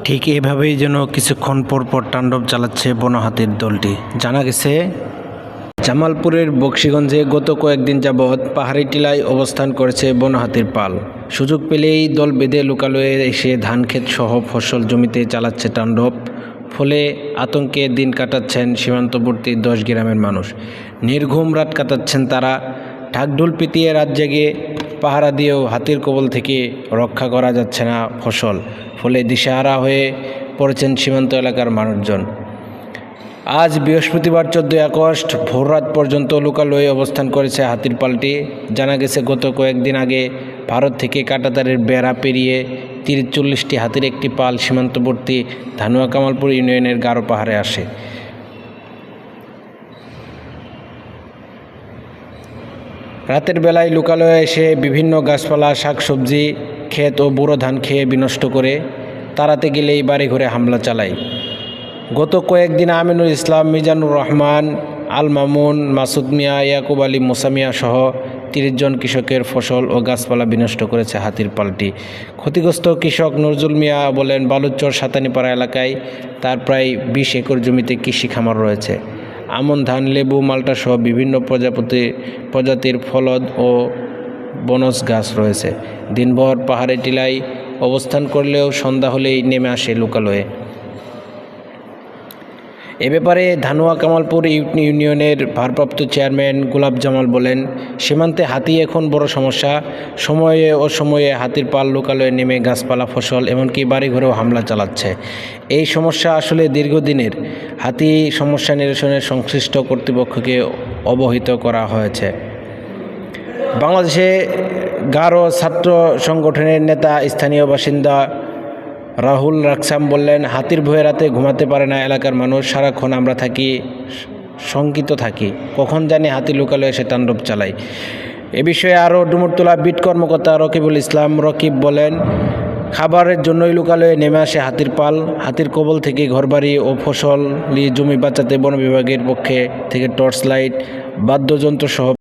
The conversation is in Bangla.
ঠিক এভাবেই যেন কিছুক্ষণ পর পর তাণ্ডব চালাচ্ছে বনহাতির দলটি। জানা গেছে, জামালপুরের বকশীগঞ্জে গত কয়েকদিন যাবৎ পাহাড়ি টিলায় অবস্থান করেছে বনহাতির পাল। সুযোগ পেলেই দল বেঁধে লোকালয়ে এসে ধানক্ষেত সহ ফসল জমিতে চালাচ্ছে তাণ্ডব। ফলে আতঙ্কে দিন কাটাচ্ছেন সীমান্তবর্তী 10 গ্রামের মানুষ। নির্ঘুম রাত কাটাচ্ছেন তারা। ঢাকঢোল পিটিয়ে রাত জেগে পাহারা দিয়েও হাতির কবল থেকে রক্ষা করা যাচ্ছে না ফসল। ফলে দিশেহারা হয়ে পড়েছেন সীমান্ত এলাকার মানুষজন। আজ বৃহস্পতিবার 14 আগস্ট ভোররাত পর্যন্ত লোকালয়ে অবস্থান করেছে হাতির পালটি। জানা গেছে, গত কয়েকদিন আগে ভারত থেকে কাঁটাতারের বেড়া পেরিয়ে 30-40টি হাতির একটি পাল সীমান্তবর্তী ধানুয়া কামালপুর ইউনিয়নের গারো পাহাড়ে আসে। রাতের বেলায় লোকালয়ে এসে বিভিন্ন গাছপালা, শাকসবজি, ক্ষেত ও বুড়ো ধান খেয়ে বিনষ্ট করে তাড়াতে গেলেই বাড়িঘরে হামলা চালায়। গত কয়েকদিন আমিনুল ইসলাম, মিজানুর রহমান, আল মামুন, মাসুদ মিয়া, ইয়াকুব আলী, মুসা মিয়া সহ 30 জন কৃষকের ফসল ও গাছপালা বিনষ্ট করেছে হাতির পালটি। ক্ষতিগ্রস্ত কৃষক নজরুল মিয়া বলেন, বালুচর সাতানিপাড়া এলাকায় তার প্রায় 20 একর জমিতে কৃষি খামার রয়েছে। আমন ধান, লেবু, মাল্টা সহ বিভিন্ন প্রজাতির ফলদ ও বনজ গাছ রয়েছে। দিনভর পাহাড়ে টিলায় অবস্থান করলেও সন্ধ্যা হলেই নেমে আসে লোকালয়ে। এ ব্যাপারে ধানুয়া কামালপুর ইউনিয়নের ভারপ্রাপ্ত চেয়ারম্যান গোলাপ জামাল বলেন, সীমান্তে হাতি এখন বড় সমস্যা। সময়ে অসময়ে হাতির পাল লোকালয়ে নেমে গাছপালা, ফসল এমনকি বাড়িঘরেও হামলা চালাচ্ছে। এই সমস্যা আসলে দীর্ঘদিনের। হাতি সমস্যা নিরসনে সংশ্লিষ্ট কর্তৃপক্ষকে অবহিত করা হয়েছে। বাংলাদেশে গারো ছাত্র সংগঠনের নেতা স্থানীয় বাসিন্দা রাহুল রাকসাম বললেন, হাতির ভয়ে রাতে ঘুমাতে পারে না এলাকার মানুষ। সারাক্ষণ আমরা শঙ্কিত থাকি, কখন জানি হাতি লোকালয়ে এসে তাণ্ডব চালায়। এ বিষয়ে আরও ডুমুরতলা বিট কর্মকর্তা রকিবুল ইসলাম রকিব বলেন, খাবারের জন্যই লোকালয়ে নেমে আসে হাতির পাল। হাতির কবল থেকে ঘরবাড়ি ও ফসলি জমি বাঁচাতে বন বিভাগের পক্ষে থেকে টর্চ লাইট, বাদ্যযন্ত্র সহ